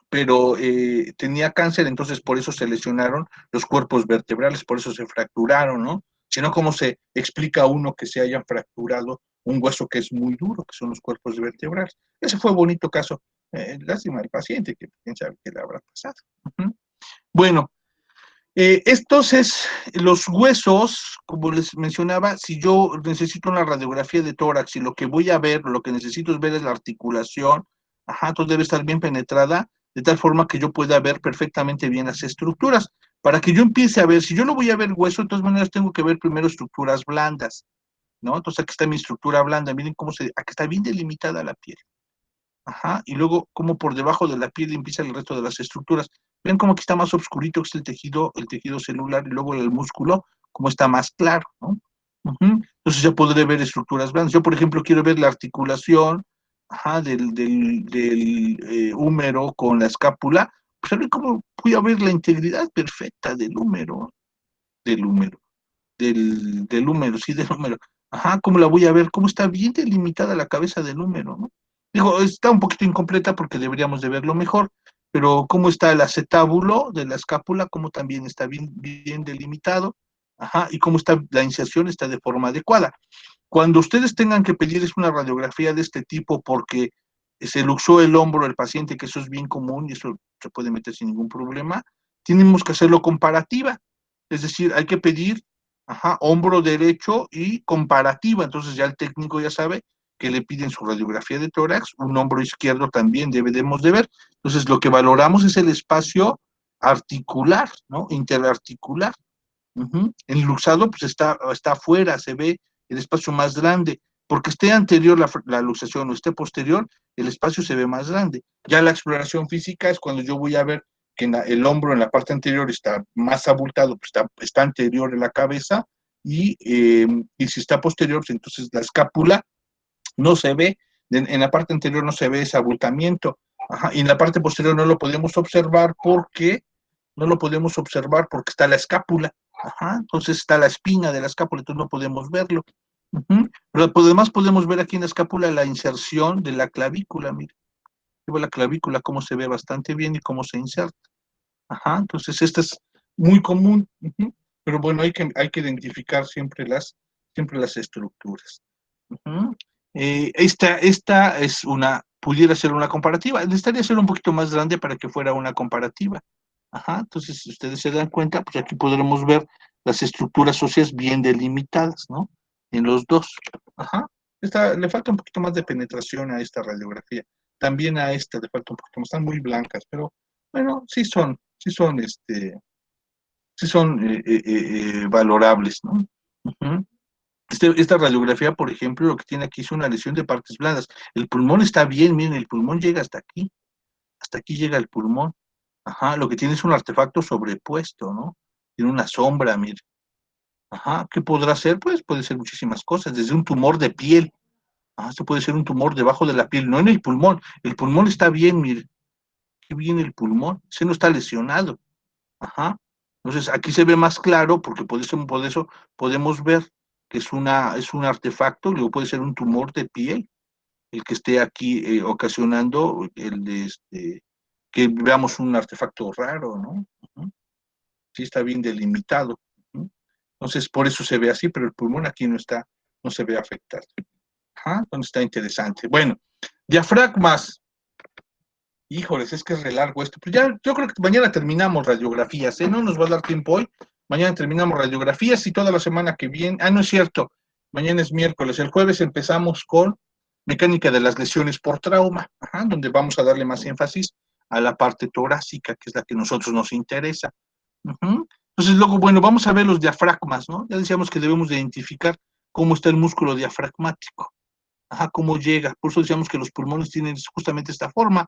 pero tenía cáncer, entonces por eso se lesionaron los cuerpos vertebrales, por eso se fracturaron, ¿no? Si no, ¿cómo se explica a uno que se hayan fracturado un hueso que es muy duro, que son los cuerpos vertebrales? Ese fue un bonito caso. Lástima al paciente, que quién sabe qué le habrá pasado. Bueno, estos es los huesos, como les mencionaba, si yo necesito una radiografía de tórax y lo que voy a ver, lo que necesito es ver es la articulación, entonces debe estar bien penetrada, de tal forma que yo pueda ver perfectamente bien las estructuras. Para que yo empiece a ver, si yo no voy a ver hueso, de todas maneras tengo que ver primero estructuras blandas, ¿no? Entonces aquí está mi estructura blanda, miren aquí está bien delimitada la piel. Y luego como por debajo de la piel empieza el resto de las estructuras. Ven como aquí está más oscurito, que es el tejido celular, y luego el músculo, como está más claro, ¿no? Entonces ya podré ver estructuras blandas. Yo, por ejemplo, quiero ver la articulación, del húmero con la escápula, pues a ver cómo voy a ver la integridad perfecta del húmero, del húmero, del húmero, sí, del húmero. ¿Cómo la voy a ver? ¿Cómo está bien delimitada la cabeza del húmero, no? Digo, está un poquito incompleta porque deberíamos de verlo mejor, pero cómo está el acetábulo de la escápula, cómo también está bien, bien delimitado, y cómo está la inserción, está de forma adecuada. Cuando ustedes tengan que pedirles una radiografía de este tipo porque se luxó el hombro del paciente, que eso es bien común y eso se puede meter sin ningún problema, tenemos que hacerlo comparativa. Es decir, hay que pedir hombro derecho y comparativa. Entonces ya el técnico ya sabe que le piden su radiografía de tórax, un hombro izquierdo también debemos de ver. Entonces lo que valoramos es el espacio articular, ¿no? Interarticular. El luxado pues está afuera, se ve el espacio más grande, porque esté anterior la luxación o esté posterior, el espacio se ve más grande. Ya la exploración física es cuando yo voy a ver que el hombro en la parte anterior está más abultado, pues está anterior en la cabeza, y si está posterior, pues entonces la escápula no se ve, en la parte anterior no se ve ese abultamiento. Ajá, y en la parte posterior no lo podemos observar porque está la escápula. Ajá, entonces está la espina de la escápula, entonces no podemos verlo. Pero además podemos ver aquí en la escápula la inserción de la clavícula, mire. La clavícula, cómo se ve bastante bien y cómo se inserta. Ajá, entonces esta es muy común. Pero bueno, hay que identificar siempre las estructuras. Esta pudiera ser una comparativa. Necesitaría ser un poquito más grande para que fuera una comparativa. Ajá, entonces si ustedes se dan cuenta, pues aquí podremos ver las estructuras óseas bien delimitadas, ¿no? En los dos. Ajá. Le falta un poquito más de penetración a esta radiografía. También a esta le falta un poquito más. Están muy blancas, pero bueno, sí son valorables, ¿no? Ujú. Esta radiografía, por ejemplo, lo que tiene aquí es una lesión de partes blandas. El pulmón está bien, miren, el pulmón llega hasta aquí llega el pulmón. Ajá, lo que tiene es un artefacto sobrepuesto, ¿no? Tiene una sombra, mire. Ajá, ¿qué podrá ser? Pues puede ser muchísimas cosas, desde un tumor de piel. Esto puede ser un tumor debajo de la piel, no en el pulmón. El pulmón está bien, mire. Qué bien el pulmón, ese no está lesionado. Ajá. Entonces, aquí se ve más claro porque por eso podemos ver que es un artefacto, luego puede ser un tumor de piel, el que esté aquí ocasionando que veamos un artefacto raro, ¿no? Sí está bien delimitado. Entonces, por eso se ve así, pero el pulmón aquí no se ve afectado. Ajá, entonces está interesante. Bueno, diafragmas. Híjoles, es que es re largo esto. Pues ya, yo creo que mañana terminamos radiografías, ¿eh? No nos va a dar tiempo hoy. Mañana terminamos radiografías y toda la semana que viene. No es cierto. Mañana es miércoles. El jueves empezamos con mecánica de las lesiones por trauma, donde vamos a darle más énfasis a la parte torácica, que es la que a nosotros nos interesa. Entonces, luego, bueno, vamos a ver los diafragmas, ¿no? Ya decíamos que debemos de identificar cómo está el músculo diafragmático. Cómo llega. Por eso decíamos que los pulmones tienen justamente esta forma,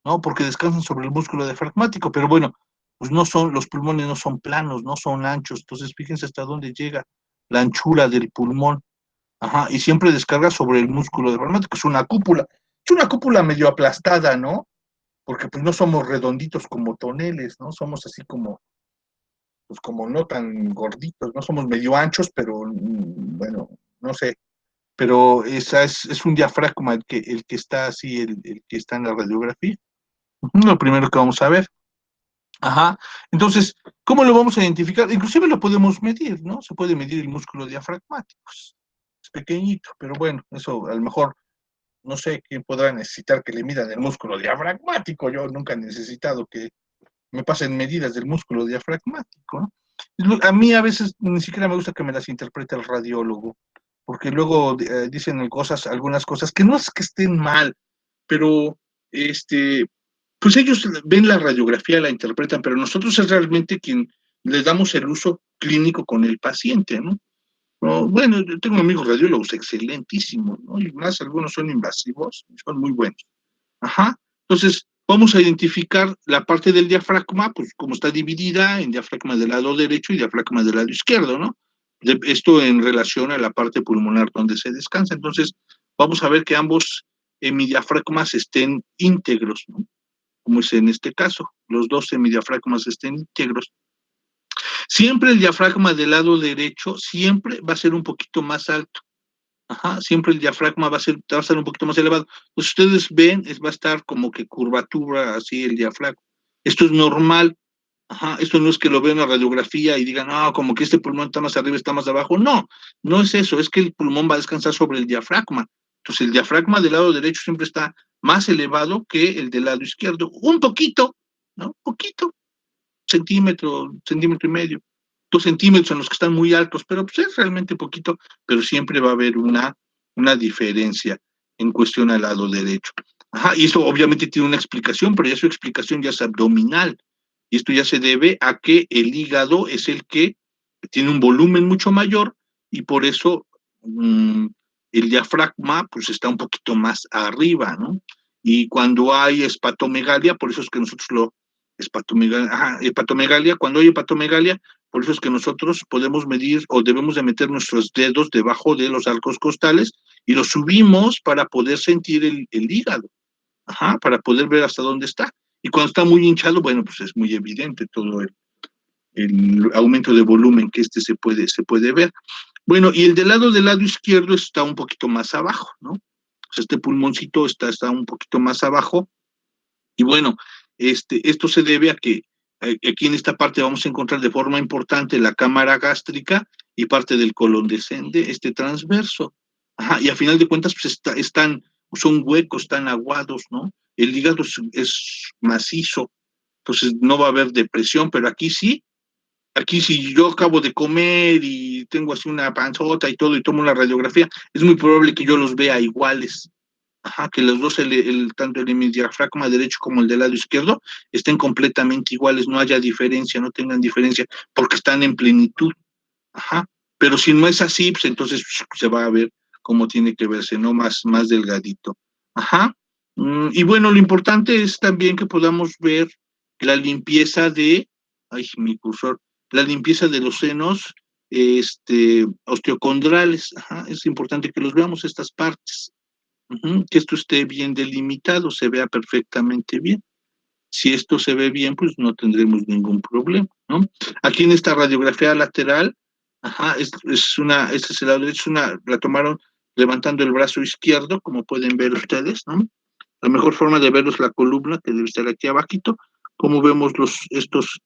¿no? Porque descansan sobre el músculo diafragmático, pero bueno, pues los pulmones no son planos, no son anchos, entonces fíjense hasta dónde llega la anchura del pulmón, y siempre descarga sobre el músculo diafragmático, es una cúpula medio aplastada, ¿no? Porque pues no somos redonditos como toneles, ¿no? Somos así pues como no tan gorditos, no somos medio anchos, pero bueno, no sé, pero es un diafragma el que está así, el que está en la radiografía. Lo primero que vamos a ver. Entonces, ¿cómo lo vamos a identificar? Inclusive lo podemos medir, ¿no? Se puede medir el músculo diafragmático. Es pequeñito, pero bueno, eso a lo mejor, no sé quién podrá necesitar que le midan el músculo diafragmático. Yo nunca he necesitado que me pasen medidas del músculo diafragmático, ¿no? A mí a veces ni siquiera me gusta que me las interprete el radiólogo, porque luego dicen algunas cosas que no es que estén mal, pero pues ellos ven la radiografía, la interpretan, pero nosotros es realmente quien les damos el uso clínico con el paciente, ¿no? Bueno, yo tengo amigos radiólogos excelentísimos, ¿no? Y más algunos son invasivos, son muy buenos. Entonces, vamos a identificar la parte del diafragma, pues como está dividida en diafragma del lado derecho y diafragma del lado izquierdo, ¿no? Esto en relación a la parte pulmonar donde se descansa. Entonces, vamos a ver que ambos hemidiafragmas estén íntegros, ¿no? Como es en este caso, los dos hemidiafragmas estén íntegros. Siempre el diafragma del lado derecho siempre va a ser un poquito más alto. Siempre el diafragma va a estar un poquito más elevado. Pues ustedes ven, va a estar como que curvatura así el diafragma. Esto es normal. Esto no es que lo vean en la radiografía y digan, como que este pulmón está más arriba, está más abajo. No, no es eso, es que el pulmón va a descansar sobre el diafragma. Entonces el diafragma del lado derecho siempre está más elevado que el del lado izquierdo. Un poquito, ¿no? Poquito, centímetro y medio. 2 centímetros en los que están muy altos, pero pues es realmente poquito, pero siempre va a haber una diferencia en cuestión al lado derecho. Y eso obviamente tiene una explicación, pero ya su explicación ya es abdominal. Y esto ya se debe a que el hígado es el que tiene un volumen mucho mayor y por eso el diafragma pues está un poquito más arriba, ¿no? Y cuando hay hepatomegalia, por eso es que nosotros hepatomegalia, cuando hay hepatomegalia, por eso es que nosotros podemos medir o debemos de meter nuestros dedos debajo de los arcos costales y los subimos para poder sentir el hígado. ajá, para poder ver hasta dónde está. Y cuando está muy hinchado, bueno, pues es muy evidente todo el aumento de volumen que se puede ver. Bueno, y el del lado izquierdo está un poquito más abajo, ¿no? O sea, este pulmoncito está un poquito más abajo. Y bueno, esto se debe a que aquí en esta parte vamos a encontrar de forma importante la cámara gástrica y parte del colon descende, transverso. Ajá, y a final de cuentas, pues son huecos, están aguados, ¿no? El hígado es macizo, entonces no va a haber depresión, pero aquí si yo acabo de comer y tengo así una panzota y todo y tomo la radiografía, es muy probable que yo los vea iguales. Ajá, que los dos, tanto el hemidiafragma derecho como el del lado izquierdo, estén completamente iguales, no haya diferencia, no tengan diferencia, porque están en plenitud. Ajá. Pero si no es así, pues entonces se va a ver cómo tiene que verse, ¿no? Más delgadito. Ajá. Y bueno, lo importante es también que podamos ver la limpieza ay, mi cursor, la limpieza de los senos, osteocondrales. Ajá. Es importante que los veamos estas partes. Que esto esté bien delimitado, se vea perfectamente bien. Si esto se ve bien, pues no tendremos ningún problema, ¿no? Aquí en esta radiografía lateral, ajá, esta es la tomaron levantando el brazo izquierdo, como pueden ver ustedes, ¿no? La mejor forma de verlo es la columna, que debe estar aquí abajito, como vemos estos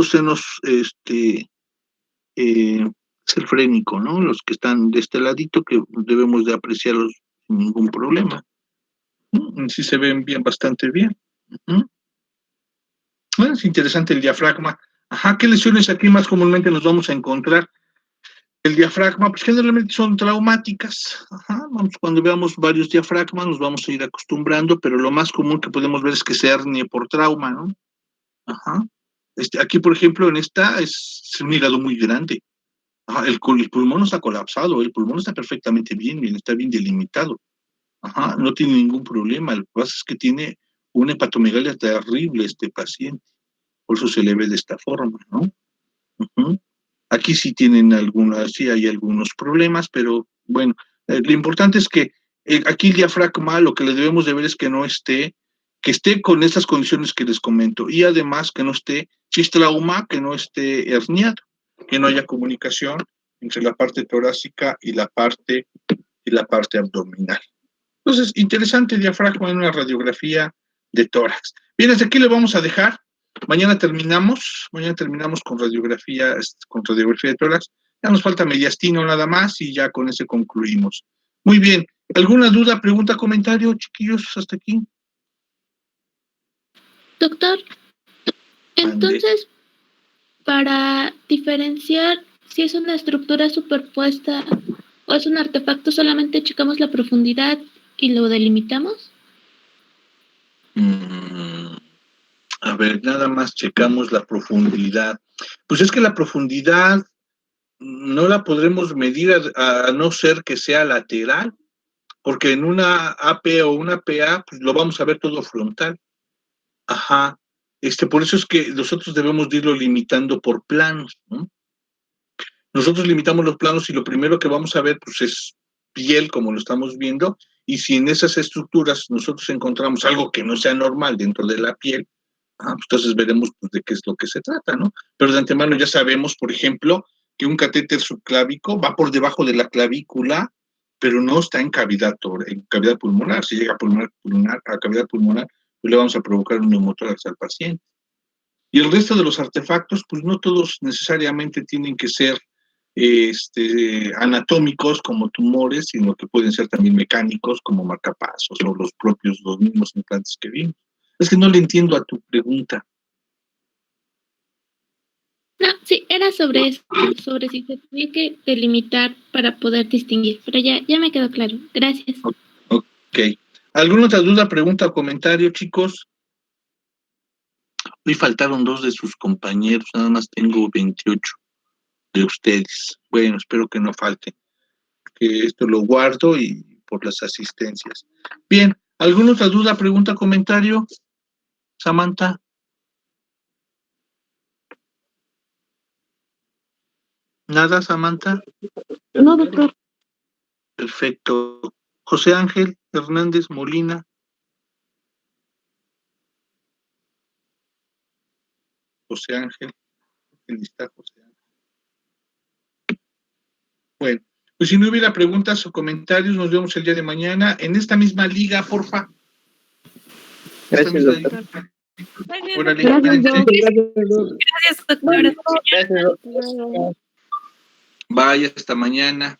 senos, es el frénico, ¿no? Los que están de este ladito, que debemos de apreciarlos sin ningún problema. Sí se ven bien, bastante bien. Bueno, es interesante el diafragma. Ajá, ¿qué lesiones aquí más comúnmente nos vamos a encontrar? El diafragma, pues generalmente son traumáticas. Ajá, cuando veamos varios diafragmas nos vamos a ir acostumbrando, pero lo más común que podemos ver es que se hernie por trauma, ¿no? Ajá. Aquí, por ejemplo, en esta es un hígado muy grande. Ajá, el pulmón no está colapsado, el pulmón está perfectamente bien, está bien delimitado. Ajá, no tiene ningún problema. Lo que pasa es que tiene una hepatomegalia terrible este paciente. Por eso se le ve de esta forma, ¿no? Uh-huh. Aquí sí sí hay algunos problemas, pero bueno, lo importante es que aquí el diafragma lo que le debemos de ver es que que esté con estas condiciones que les comento, y además que no esté cistrauma, que no esté herniado, que no haya comunicación entre la parte torácica y la parte abdominal. Entonces, interesante diafragma en una radiografía de tórax. Bien, hasta aquí le vamos a dejar. Mañana terminamos con radiografía de tórax. Ya nos falta mediastino nada más y ya con ese concluimos. Muy bien. ¿Alguna duda, pregunta, comentario, chiquillos, hasta aquí? Doctor, entonces, para diferenciar si es una estructura superpuesta o es un artefacto, solamente checamos la profundidad y lo delimitamos. A ver, nada más checamos la profundidad. Pues es que la profundidad no la podremos medir a no ser que sea lateral, porque en una AP o una PA, pues lo vamos a ver todo frontal. Ajá. Por eso es que nosotros debemos de irlo limitando por planos, ¿no? Nosotros limitamos los planos y lo primero que vamos a ver, pues, es piel, como lo estamos viendo, y si en esas estructuras nosotros encontramos algo que no sea normal dentro de la piel, pues entonces veremos pues, de qué es lo que se trata, ¿no? Pero de antemano ya sabemos, por ejemplo, que un catéter subclávico va por debajo de la clavícula, pero no está en cavidad pulmonar. Si llega a cavidad pulmonar, pues le vamos a provocar un neumotórax al paciente. Y el resto de los artefactos, pues no todos necesariamente tienen que ser anatómicos como tumores, sino que pueden ser también mecánicos como marcapasos o los mismos implantes que vimos. Es que no le entiendo a tu pregunta. No, sí, era sobre eso, sobre si se tenía que delimitar para poder distinguir, pero ya me quedó claro. Gracias. Ok. ¿Alguna otra duda, pregunta o comentario, chicos? Hoy faltaron 2 de sus compañeros, nada más tengo 28 de ustedes. Bueno, espero que no falte, que esto lo guardo y por las asistencias. Bien, ¿alguna otra duda, pregunta, comentario? Samantha. ¿Nada, Samantha? No, doctor. Perfecto. José Ángel. Hernández Molina. José Ángel. ¿Dónde está José Ángel? Bueno, pues si no hubiera preguntas o comentarios, nos vemos el día de mañana en esta misma liga, porfa. Gracias, doctor. Órale, Gracias, cuídense. Gracias, doctora. Gracias, doctor. Vaya, hasta mañana.